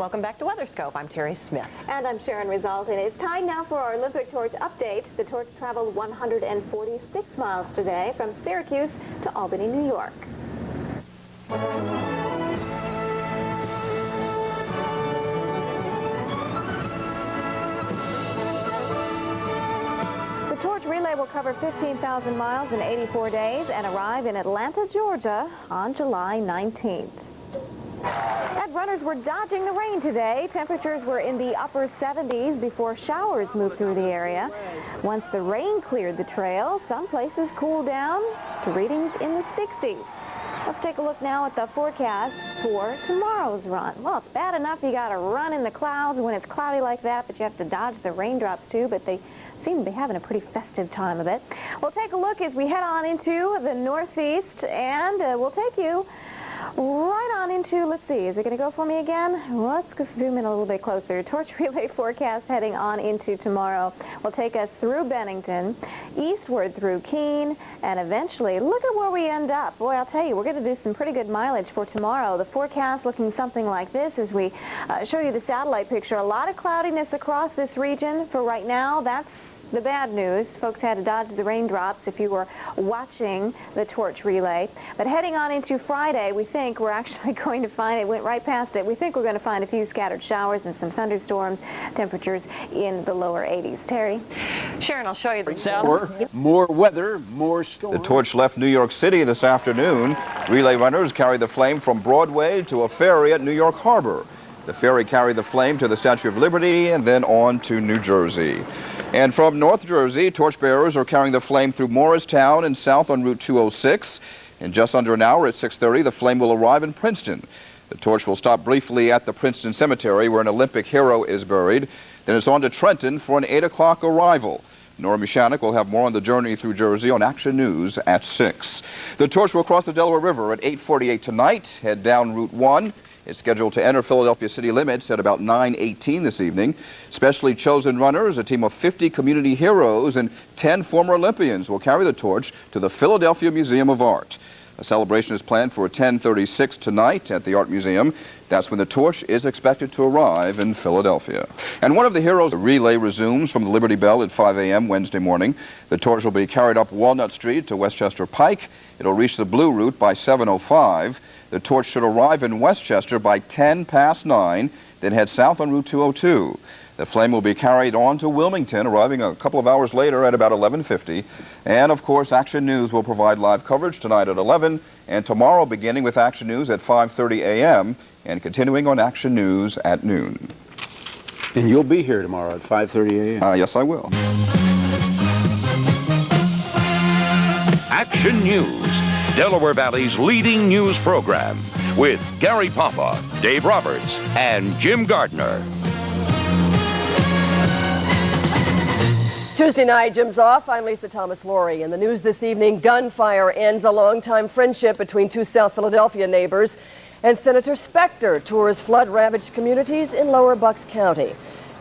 Welcome back to Weatherscope. I'm Terry Smith. And I'm Sharon Rizal, and it's time now for our Olympic Torch update. The torch traveled 146 miles today from Syracuse to Albany, New York. The torch relay will cover 15,000 miles in 84 days and arrive in Atlanta, Georgia on July 19th. And runners were dodging the rain today. Temperatures were in the upper 70s before showers moved through the area. Once the rain cleared the trail, some places cooled down to readings in the 60s. Let's take a look now at the forecast for tomorrow's run. Well, it's bad enough you got to run in the clouds when it's cloudy like that, but you have to dodge the raindrops too, but they seem to be having a pretty festive time of it. We'll take a look as we head on into the northeast, and we'll take you right on into, let's see, is it going to go for me again? Let's just zoom in a little bit closer. Torch relay forecast heading on into tomorrow will take us through Bennington, eastward through Keene, and eventually, look at where we end up. Boy, I'll tell you, we're going to do some pretty good mileage for tomorrow. The forecast looking something like this as we show you the satellite picture. A lot of cloudiness across this region for right now. That's the bad news. Folks had to dodge the raindrops if you were watching the torch relay. But heading on into Friday, we think we're actually going to find, it went right past it, we think we're going to find a few scattered showers and some thunderstorms, temperatures in the lower 80s. Terry? Sharon, I'll show you the more weather, more storms. The torch left New York City this afternoon. Relay runners carried the flame from Broadway to a ferry at New York Harbor. The ferry carried the flame to the Statue of Liberty and then on to New Jersey. And from North Jersey, torchbearers are carrying the flame through Morristown and south on Route 206. In just under an hour at 6:30, the flame will arrive in Princeton. The torch will stop briefly at the Princeton Cemetery where an Olympic hero is buried. Then it's on to Trenton for an 8 o'clock arrival. Nora Mushanek will have more on the journey through Jersey on Action News at 6. The torch will cross the Delaware River at 8:48 tonight, head down Route 1. It's scheduled to enter Philadelphia city limits at about 9:18 this evening. Specially chosen runners, a team of 50 community heroes and 10 former Olympians will carry the torch to the Philadelphia Museum of Art. A celebration is planned for 10:36 tonight at the Art Museum. That's when the torch is expected to arrive in Philadelphia. And one of the heroes' relay resumes from the Liberty Bell at 5 a.m. Wednesday morning. The torch will be carried up Walnut Street to Westchester Pike. It'll reach the Blue Route by 7:05. The torch should arrive in Westchester by 9:10, then head south on Route 202. The flame will be carried on to Wilmington, arriving a couple of hours later at about 11:50. And, of course, Action News will provide live coverage tonight at 11, and tomorrow beginning with Action News at 5:30 a.m. and continuing on Action News at noon. And you'll be here tomorrow at 5:30 a.m. Yes, I will. Action News, Delaware Valley's leading news program, with Gary Papa, Dave Roberts, and Jim Gardner. Tuesday night, Jim's off. I'm Lisa Thomas-Laurie. In the news this evening, gunfire ends a longtime friendship between two South Philadelphia neighbors, and Senator Specter tours flood-ravaged communities in Lower Bucks County.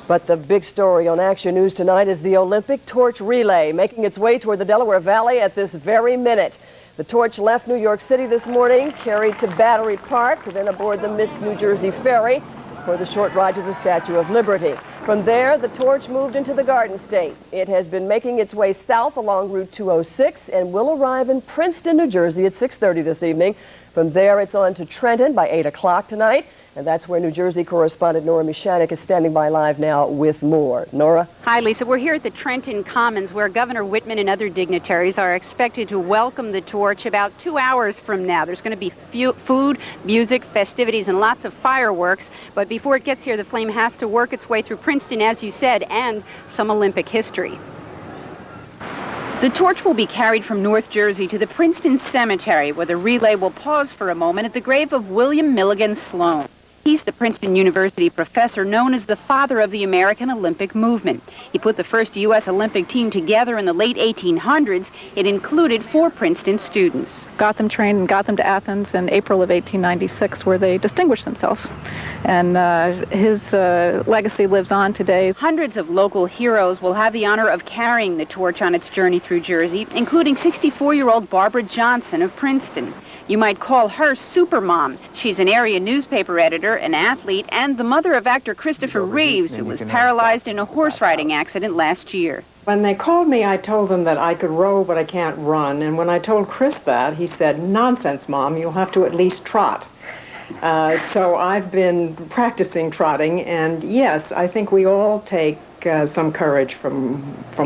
But the big story on Action News tonight is the Olympic torch relay making its way toward the Delaware Valley at this very minute. The torch left New York City this morning, carried to Battery Park, then aboard the Miss New Jersey ferry for the short ride to the Statue of Liberty. From there, the torch moved into the Garden State. It has been making its way south along Route 206 and will arrive in Princeton, New Jersey at 6:30 this evening. From there, it's on to Trenton by 8 o'clock tonight. And that's where New Jersey correspondent Nora Mushanek is standing by live now with more. Nora? Hi, Lisa. We're here at the Trenton Commons where Governor Whitman and other dignitaries are expected to welcome the torch about 2 hours from now. There's going to be food, music, festivities, and lots of fireworks. But before it gets here, the flame has to work its way through Princeton, as you said, and some Olympic history. The torch will be carried from North Jersey to the Princeton Cemetery, where the relay will pause for a moment at the grave of William Milligan Sloan. He's the Princeton University professor known as the father of the American Olympic movement. He put the first U.S. Olympic team together in the late 1800s. It included 4 Princeton students. Got them trained and got them to Athens in April of 1896, where they distinguished themselves. And his legacy lives on today. Hundreds of local heroes will have the honor of carrying the torch on its journey through Jersey, including 64-year-old Barbara Johnson of Princeton. You might call her Supermom. She's an area newspaper editor, an athlete, and the mother of actor Christopher Reeves, who was paralyzed in a horse riding accident last year. When they called me, I told them that I could row, but I can't run. And when I told Chris that, he said, "Nonsense, Mom, you'll have to at least trot." So I've been practicing trotting, and yes, I think we all take some courage from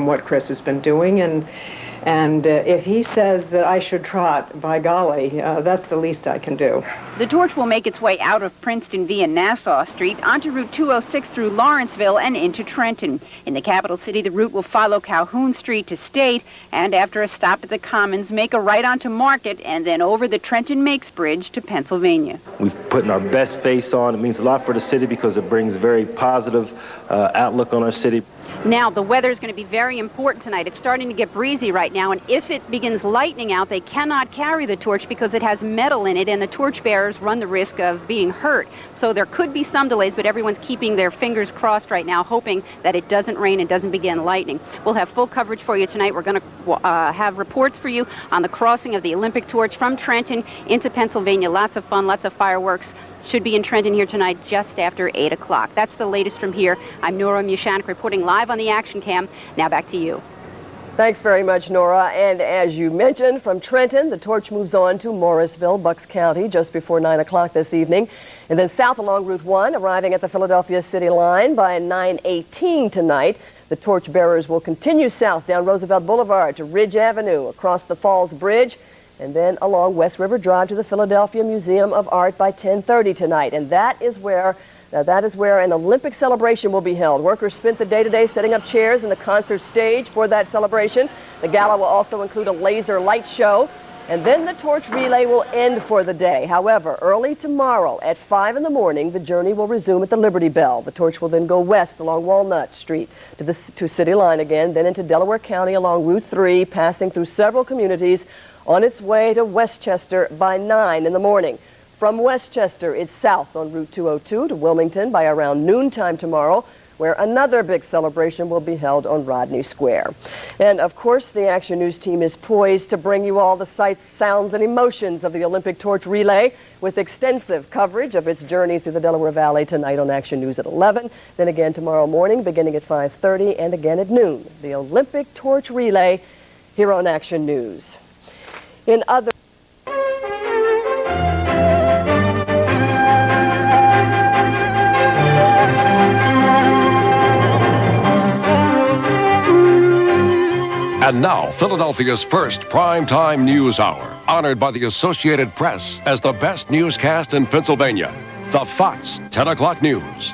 what Chris has been doing, and if he says that I should trot, by golly, that's the least I can do. The torch will make its way out of Princeton via Nassau Street onto Route 206 through Lawrenceville and into Trenton. In the capital city, the route will follow Calhoun Street to State, and after a stop at the Commons, make a right onto Market and then over the Trenton Makes Bridge to Pennsylvania. We've put our best face on. It means a lot for the city because it brings very positive outlook on our city. Now, the weather is going to be very important tonight. It's starting to get breezy right now, and if it begins lightning out, they cannot carry the torch because it has metal in it, and the torchbearers run the risk of being hurt. So there could be some delays, but everyone's keeping their fingers crossed right now, hoping that it doesn't rain and doesn't begin lightning. We'll have full coverage for you tonight. We're going to have reports for you on the crossing of the Olympic torch from Trenton into Pennsylvania. Lots of fun, lots of fireworks. Should be in Trenton here tonight just after 8 o'clock. That's the latest from here. I'm Nora Mushanek reporting live on the Action Cam. Now back to you. Thanks very much, Nora. And as you mentioned, from Trenton, the torch moves on to Morrisville, Bucks County, just before 9 o'clock this evening. And then south along Route 1, arriving at the Philadelphia City line by 9:18 tonight. The torch bearers will continue south down Roosevelt Boulevard to Ridge Avenue, across the Falls Bridge, and then along West River Drive to the Philadelphia Museum of Art by 10:30 tonight. And that is where an Olympic celebration will be held. Workers spent the day today setting up chairs in the concert stage for that celebration. The gala will also include a laser light show, and then the torch relay will end for the day. However, early tomorrow at 5 in the morning, the journey will resume at the Liberty Bell. The torch will then go west along Walnut Street to City Line again, then into Delaware County along Route 3, passing through several communities on its way to Westchester by 9 in the morning. From Westchester, it's south on Route 202 to Wilmington by around noontime tomorrow, where another big celebration will be held on Rodney Square. And of course, the Action News team is poised to bring you all the sights, sounds, and emotions of the Olympic torch relay with extensive coverage of its journey through the Delaware Valley tonight on Action News at 11, then again tomorrow morning beginning at 5:30 and again at noon. The Olympic torch relay here on Action News. In other And now, Philadelphia's first primetime news hour, honored by the Associated Press as the best newscast in Pennsylvania. The Fox 10 o'clock news.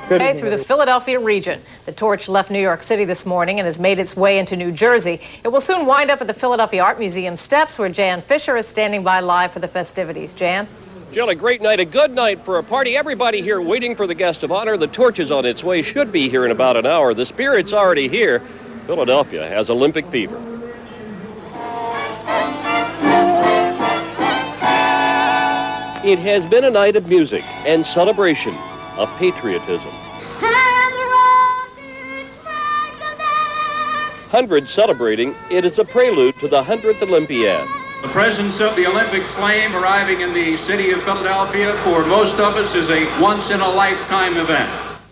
Through the Philadelphia region. The torch left New York City this morning and has made its way into New Jersey. It will soon wind up at the Philadelphia Art Museum steps, where Jan Fisher is standing by live for the festivities. Jan? Jill, a great night, a good night for a party. Everybody here waiting for the guest of honor. The torch is on its way, should be here in about an hour. The spirit's already here. Philadelphia has Olympic fever. It has been a night of music and celebration, of patriotism. Hundreds celebrating. It is a prelude to the 100th Olympiad. The presence of the Olympic flame arriving in the city of Philadelphia for most of us is a once-in-a-lifetime event.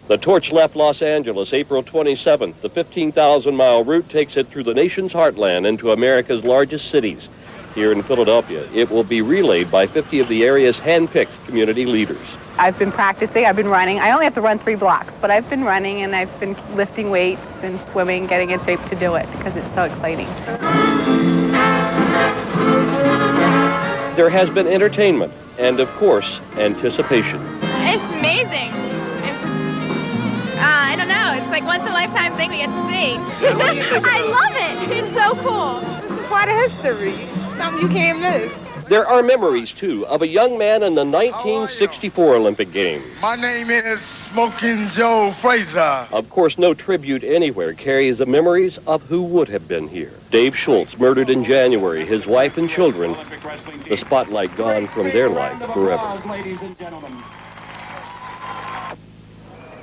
The torch left Los Angeles April 27th. The 15,000-mile route takes it through the nation's heartland into America's largest cities. Here in Philadelphia, it will be relayed by 50 of the area's hand-picked community leaders. I've been practicing, I've been running. I only have to run 3 blocks, but I've been running and I've been lifting weights and swimming, getting in shape to do it because it's so exciting. There has been entertainment and, of course, anticipation. It's amazing. I don't know. It's like once-in-a-lifetime thing we get to see. I love it. It's so cool. This is quite a history. Something you can't miss. There are memories, too, of a young man in the 1964 Olympic Games. My name is Smoking Joe Fraser. Of course, no tribute anywhere carries the memories of who would have been here. Dave Schultz, murdered in January, his wife and children, the spotlight gone from their life forever.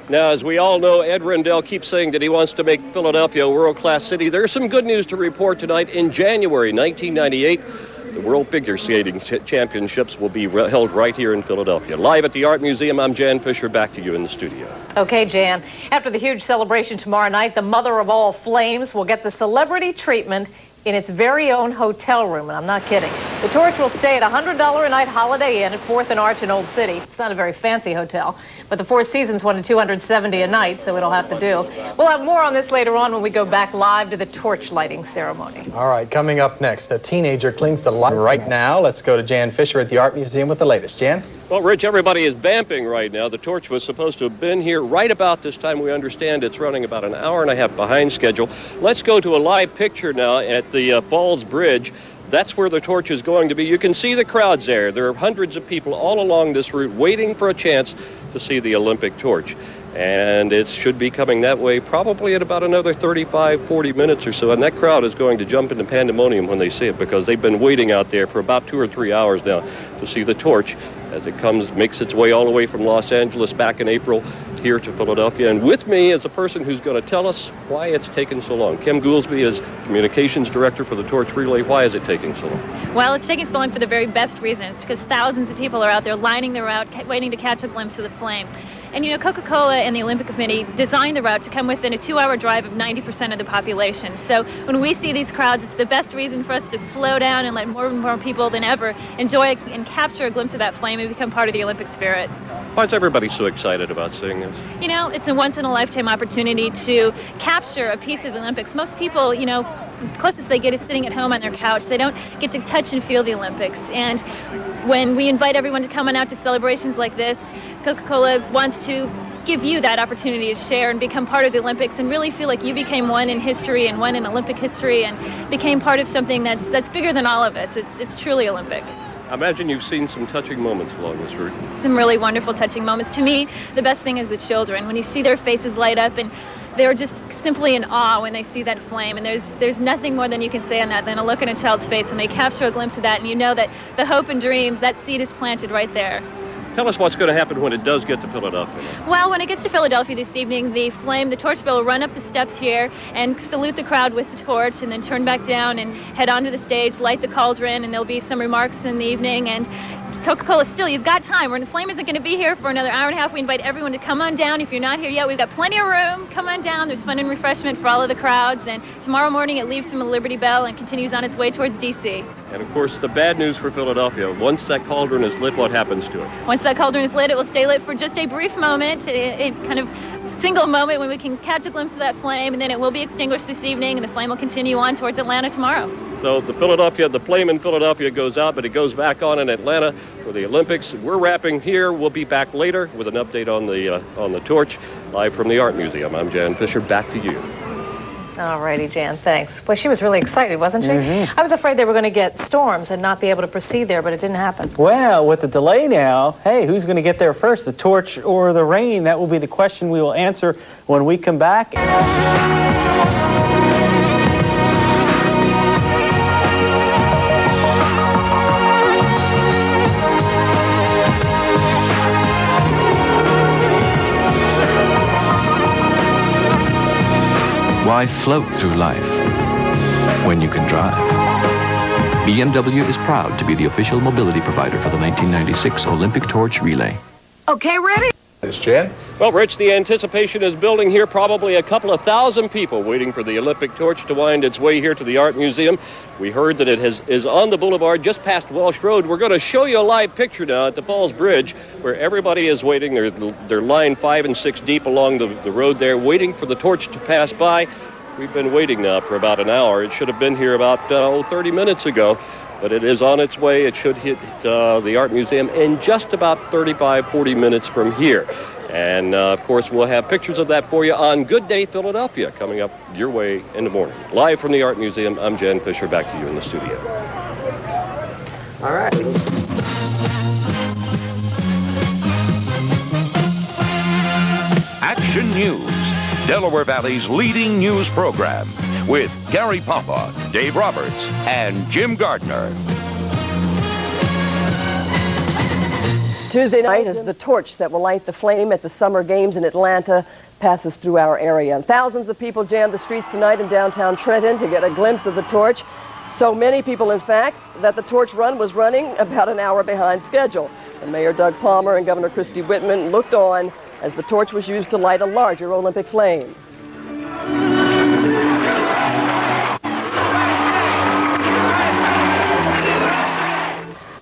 Now, as we all know, Ed Rendell keeps saying that he wants to make Philadelphia a world-class city. There's some good news to report tonight. In January 1998, The World Figure Skating Championships will be held right here in Philadelphia. Live at the Art Museum, I'm Jan Fisher. Back to you in the studio. Okay, Jan. After the huge celebration tomorrow night, the mother of all flames will get the celebrity treatment in its very own hotel room, and I'm not kidding. The Torch will stay at a $100 a night Holiday Inn at 4th and Arch in Old City. It's not a very fancy hotel, but the Four Seasons wanted $270 a night, so it'll have to do. We'll have more on this later on when we go back live to the torch lighting ceremony. All right, coming up next, a teenager clings to life right now. Let's go to Jan Fisher at the Art Museum with the latest. Jan? Well, Rich, everybody is vamping right now. The Torch was supposed to have been here right about this time. We understand it's running about an hour and a half behind schedule. Let's go to a live picture now at the Falls Bridge. That's where the Torch is going to be. You can see the crowds there. There are hundreds of people all along this route waiting for a chance to see the Olympic torch. And it should be coming that way probably in about another 35, 40 minutes or so. And that crowd is going to jump into pandemonium when they see it, because they've been waiting out there for about 2 or 3 hours now to see the torch as it makes its way all the way from Los Angeles back in April here to Philadelphia. And with me is a person who's going to tell us why it's taken so long. Kim Goolsby is Communications Director for the Torch Relay. Why is it taking so long? Well, it's taking so long for the very best reasons, because thousands of people are out there lining the route, waiting to catch a glimpse of the flame. And, you know, Coca-Cola and the Olympic Committee designed the route to come within a 2-hour drive of 90% of the population. So when we see these crowds, it's the best reason for us to slow down and let more and more people than ever enjoy and capture a glimpse of that flame and become part of the Olympic spirit. Why is everybody so excited about seeing this? You know, it's a once-in-a-lifetime opportunity to capture a piece of the Olympics. Most people, you know, the closest they get is sitting at home on their couch. They don't get to touch and feel the Olympics. And when we invite everyone to come on out to celebrations like this, Coca-Cola wants to give you that opportunity to share and become part of the Olympics and really feel like you became one in history and one in Olympic history and became part of something that's bigger than all of us. It's truly Olympic. I imagine you've seen some touching moments along this route. Some really wonderful touching moments. To me, the best thing is the children. When you see their faces light up and they're just simply in awe when they see that flame, and there's nothing more than you can say on that than a look in a child's face when they capture a glimpse of that, and you know that the hope and dreams, that seed is planted right there. Tell us what's going to happen when it does get to Philadelphia. Well, when it gets to Philadelphia this evening, the torch bill will run up the steps here and salute the crowd with the torch, and then turn back down and head onto the stage, light the cauldron, and there'll be some remarks in the evening. And Coca-Cola still, you've got time. The flame isn't going to be here for another hour and a half. We invite everyone to come on down. If you're not here yet, we've got plenty of room. Come on down. There's fun and refreshment for all of the crowds. And tomorrow morning it leaves from the Liberty Bell and continues on its way towards D.C. And of course, the bad news for Philadelphia, once that cauldron is lit, what happens to it? Once that cauldron is lit, it will stay lit for just a brief moment, a kind of single moment when we can catch a glimpse of that flame, and then it will be extinguished this evening, and the flame will continue on towards Atlanta tomorrow. So the flame in Philadelphia goes out, but it goes back on in Atlanta for the Olympics. We're wrapping here. We'll be back later with an update on the torch, live from the Art Museum. I'm Jan Fisher. Back to you. All righty, Jan, thanks. Well, she was really excited, wasn't she? Mm-hmm. I was afraid they were going to get storms and not be able to proceed there, but it didn't happen. Well, with the delay now, hey, who's going to get there first, the torch or the rain? That will be the question we will answer when we come back. Why float through life when you can drive? BMW is proud to be the official mobility provider for the 1996 Olympic Torch Relay. Okay, ready? Yes, Jan. Well, Rich, the anticipation is building here. Probably a couple of thousand people waiting for the Olympic torch to wind its way here to the Art Museum. We heard that it is on the boulevard just past Welsh Road. We're going to show you a live picture now at the Falls Bridge where everybody is waiting. They're lined 5 and 6 deep along the road there, waiting for the torch to pass by. We've been waiting now for about an hour. It should have been here about 30 minutes ago, but it is on its way. It should hit the Art Museum in just about 35, 40 minutes from here. And, of course, we'll have pictures of that for you on Good Day Philadelphia coming up your way in the morning. Live from the Art Museum, I'm Jan Fisher. Back to you in the studio. All right. Action News, Delaware Valley's leading news program, with Gary Papa, Dave Roberts, and Jim Gardner. Tuesday night is the torch that will light the flame at the Summer Games in Atlanta passes through our area. Thousands of people jammed the streets tonight in downtown Trenton to get a glimpse of the torch. So many people, in fact, that the torch run was running about an hour behind schedule. And Mayor Doug Palmer and Governor Christie Whitman looked on as the torch was used to light a larger Olympic flame.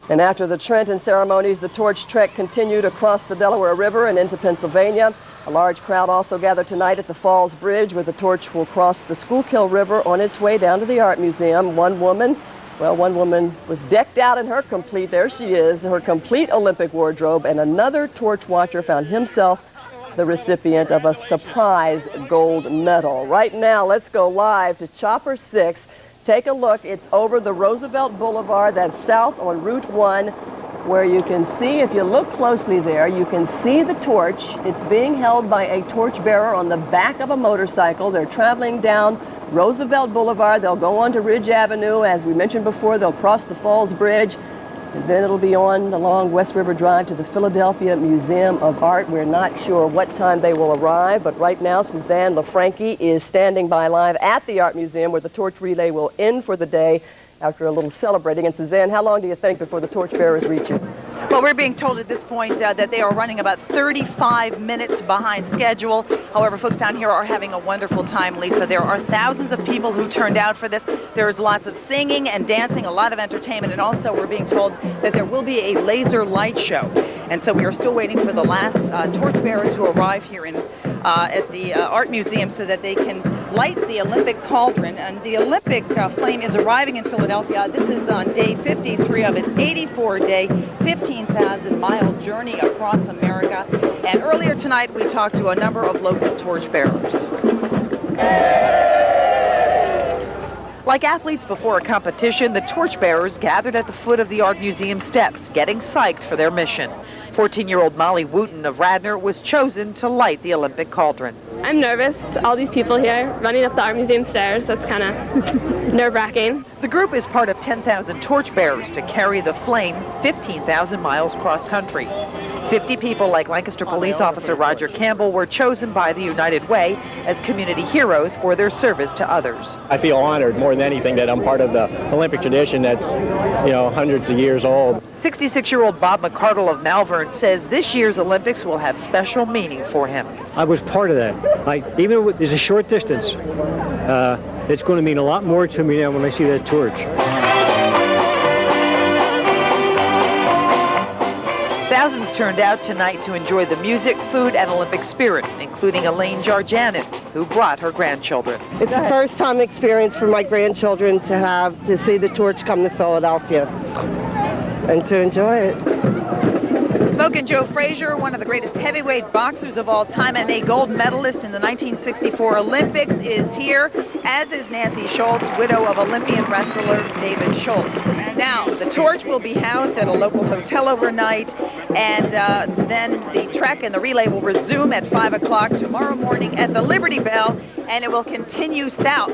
And after the Trenton ceremonies, the torch trek continued across the Delaware River and into Pennsylvania. A large crowd also gathered tonight at the Falls Bridge, where the torch will cross the Schuylkill River on its way down to the Art Museum. One woman was decked out in her complete Olympic wardrobe, and another torch watcher found himself the recipient of a surprise gold medal. Right now, let's go live to Chopper 6. Take a look. It's over the Roosevelt Boulevard, that's south on Route 1, where you can see, if you look closely there, you can see the torch. It's being held by a torch bearer on the back of a motorcycle. They're traveling down Roosevelt Boulevard. They'll go on to Ridge Avenue. As we mentioned before, they'll cross the Falls Bridge, and then it'll be on along West River Drive to the Philadelphia Museum of Art. We're not sure what time they will arrive, but right now Suzanne LaFranchi is standing by live at the Art Museum, where the torch relay will end for the day after a little celebrating. And Suzanne, how long do you think before the torch bearers reach you? Well, we're being told at this point that they are running about 35 minutes behind schedule. However, folks down here are having a wonderful time, Lisa. There are thousands of people who turned out for this. There's lots of singing and dancing, a lot of entertainment, and also we're being told that there will be a laser light show. And so we are still waiting for the last torch bearer to arrive here at the Art Museum so that they can light the Olympic cauldron. And the Olympic flame is arriving in Philadelphia. This is on day 53 of its 84-day, 15,000-mile journey across America. And earlier tonight, we talked to a number of local torch bearers. Like athletes before a competition, the torch bearers gathered at the foot of the Art Museum steps, getting psyched for their mission. 14-year-old Molly Wooten of Radnor was chosen to light the Olympic cauldron. I'm nervous. All these people here running up the Art Museum stairs, that's kind of nerve-wracking. The group is part of 10,000 torch bearers to carry the flame 15,000 miles cross-country. 50 people like Lancaster Police Officer Roger Campbell were chosen by the United Way as community heroes for their service to others. I feel honored more than anything that I'm part of the Olympic tradition that's, hundreds of years old. 66-year-old Bob McCardle of Malvern says this year's Olympics will have special meaning for him. I was part of that. Even if it's a short distance, it's going to mean a lot more to me now when I see that torch. Thousands turned out tonight to enjoy the music, food, and Olympic spirit, including Elaine Jarjanin, who brought her grandchildren. It's a first-time experience for my grandchildren to see the torch come to Philadelphia and to enjoy it. Smokin' Joe Frazier, one of the greatest heavyweight boxers of all time and a gold medalist in the 1964 Olympics, is here, as is Nancy Schultz, widow of Olympian wrestler David Schultz. Now, the torch will be housed at a local hotel overnight, and then the trek and the relay will resume at 5 o'clock tomorrow morning at the Liberty Bell, and it will continue south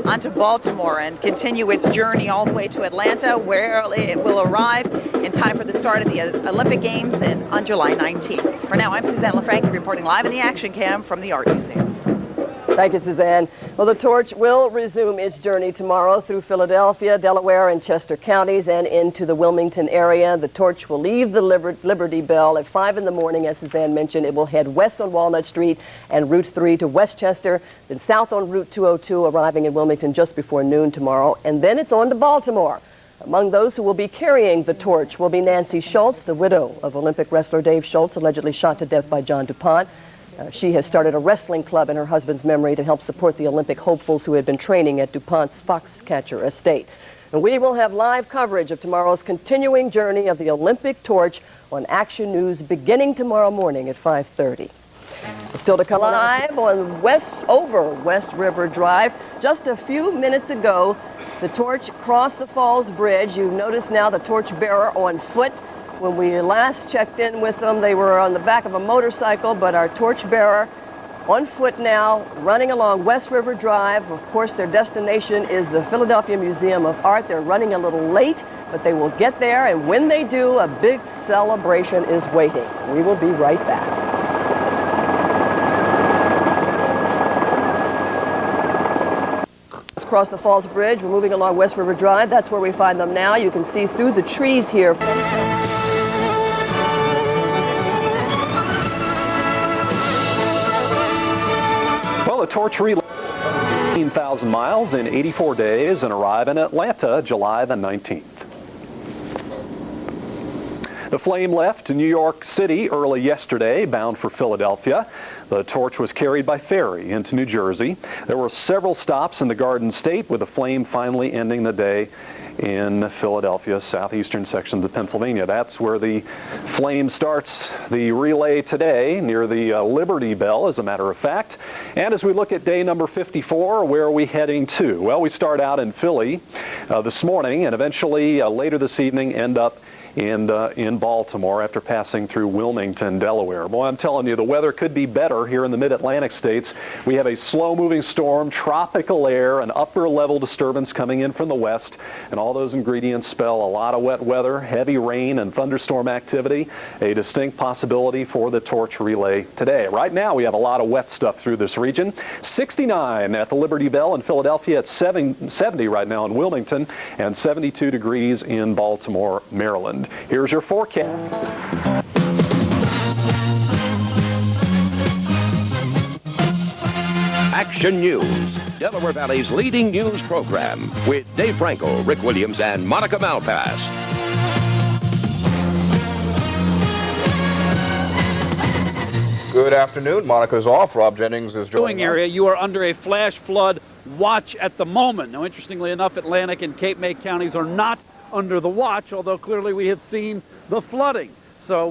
onto Baltimore and continue its journey all the way to Atlanta, where it will arrive in time for the start of the Olympic Games on July 19th. For now, I'm Suzanne LaFranchi reporting live in the Action Cam from the Art Museum. Thank you, Suzanne. Well, the torch will resume its journey tomorrow through Philadelphia, Delaware, and Chester counties and into the Wilmington area. The torch will leave the Liberty Bell at 5 in the morning, as Suzanne mentioned. It will head west on Walnut Street and Route 3 to Westchester, then south on Route 202, arriving in Wilmington just before noon tomorrow, and then it's on to Baltimore. Among those who will be carrying the torch will be Nancy Schultz, the widow of Olympic wrestler Dave Schultz, allegedly shot to death by John DuPont. She has started a wrestling club in her husband's memory to help support the Olympic hopefuls who had been training at DuPont's Foxcatcher estate. And we will have live coverage of tomorrow's continuing journey of the Olympic torch on Action News beginning tomorrow morning at 5:30. Still to come live on over West River Drive. Just a few minutes ago, the torch crossed the Falls Bridge. You notice now the torch bearer on foot. When we last checked in with them, they were on the back of a motorcycle, but our torch bearer on foot now, running along West River Drive. Of course, their destination is the Philadelphia Museum of Art. They're running a little late, but they will get there, and when they do, a big celebration is waiting. We will be right back. across the Falls Bridge. We're moving along West River Drive. That's where we find them now. You can see through the trees here. Well, the torch relay 15,000 miles in 84 days and arrive in Atlanta July the 19th. The flame left New York City early yesterday, bound for Philadelphia. The torch was carried by ferry into New Jersey. There were several stops in the Garden State, with the flame finally ending the day in Philadelphia, southeastern sections of Pennsylvania. That's where the flame starts the relay today, near the Liberty Bell, as a matter of fact. And as we look at day number 54, where are we heading to? Well, we start out in Philly this morning, and eventually later this evening end up in Baltimore after passing through Wilmington, Delaware. Boy, I'm telling you, the weather could be better here in the mid-Atlantic states. We have a slow-moving storm, tropical air, an upper-level disturbance coming in from the west, and all those ingredients spell a lot of wet weather, heavy rain, and thunderstorm activity, a distinct possibility for the torch relay today. Right now, we have a lot of wet stuff through this region. 69 at the Liberty Bell in Philadelphia, at 70 right now in Wilmington, and 72 degrees in Baltimore, Maryland. Here's your forecast. Action News, Delaware Valley's leading news program, with Dave Franco, Rick Williams, and Monica Malpass. Good afternoon. Monica's off. Rob Jennings is joining us. Area, you are under a flash flood watch at the moment. Now, interestingly enough, Atlantic and Cape May counties are not under the watch, although clearly we have seen the flooding. So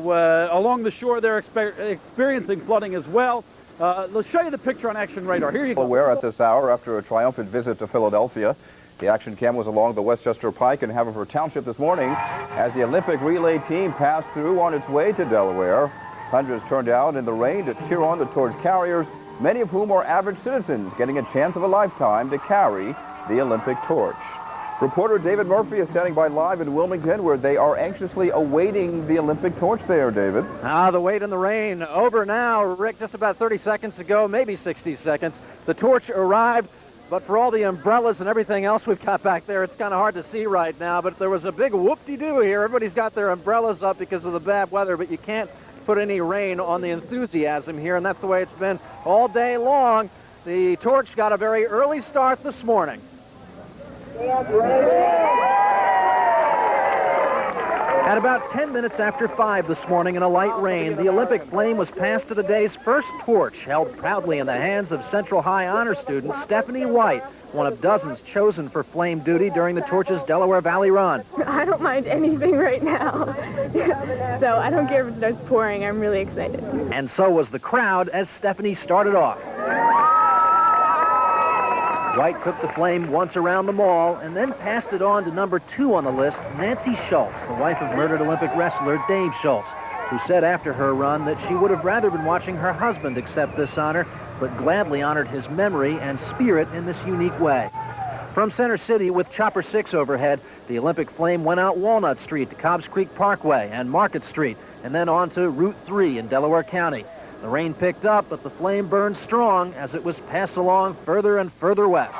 along the shore, they're experiencing flooding as well. Let's show you the picture on Action Radar. Here you go. Aware at this hour after a triumphant visit to Philadelphia. The action cam was along the Westchester Pike in Haverford Township this morning as the Olympic relay team passed through on its way to Delaware. Hundreds turned out in the rain to cheer on the torch carriers, many of whom are average citizens getting a chance of a lifetime to carry the Olympic torch. Reporter David Murphy is standing by live in Wilmington, where they are anxiously awaiting the Olympic torch there, David. The wait in the rain over now. Rick, just about 30 seconds ago, maybe 60 seconds, the torch arrived, but for all the umbrellas and everything else we've got back there, it's kind of hard to see right now, but there was a big whoop-de-doo here. Everybody's got their umbrellas up because of the bad weather, but you can't put any rain on the enthusiasm here, and that's the way it's been all day long. The torch got a very early start this morning. At about 10 minutes after 5 this morning in a light rain, the Olympic flame was passed to the day's first torch, held proudly in the hands of Central High Honor student Stephanie White, one of dozens chosen for flame duty during the torch's Delaware Valley run. I don't mind anything right now. So I don't care if it starts pouring. I'm really excited. And so was the crowd as Stephanie started off. White took the flame once around the mall and then passed it on to number 2 on the list, Nancy Schultz, the wife of murdered Olympic wrestler Dave Schultz, who said after her run that she would have rather been watching her husband accept this honor, but gladly honored his memory and spirit in this unique way. From Center City with Chopper 6 overhead, the Olympic flame went out Walnut Street to Cobbs Creek Parkway and Market Street, and then on to Route 3 in Delaware County. The rain picked up, but the flame burned strong as it was passed along further and further west.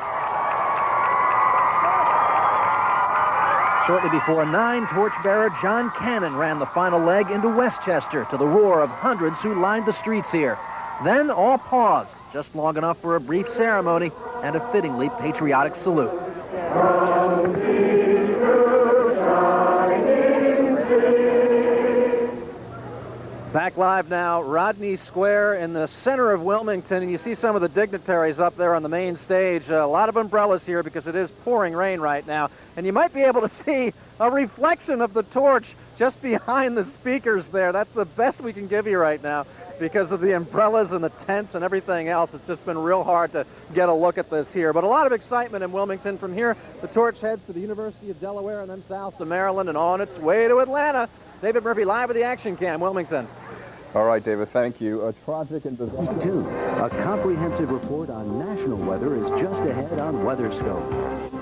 Shortly before 9, torchbearer John Cannon ran the final leg into Westchester to the roar of hundreds who lined the streets here. Then all paused, just long enough for a brief ceremony and a fittingly patriotic salute. Back live now, Rodney Square in the center of Wilmington, and you see some of the dignitaries up there on the main stage. A lot of umbrellas here because it is pouring rain right now, and you might be able to see a reflection of the torch just behind the speakers there. That's the best we can give you right now because of the umbrellas and the tents and everything else. It's just been real hard to get a look at this here, but a lot of excitement in Wilmington. From here, the torch heads to the University of Delaware and then south to Maryland and on its way to Atlanta. David Murphy live with the Action Cam, Wilmington. All right, David, thank you. A tragic and bizarre... A comprehensive report on national weather is just ahead on WeatherScope.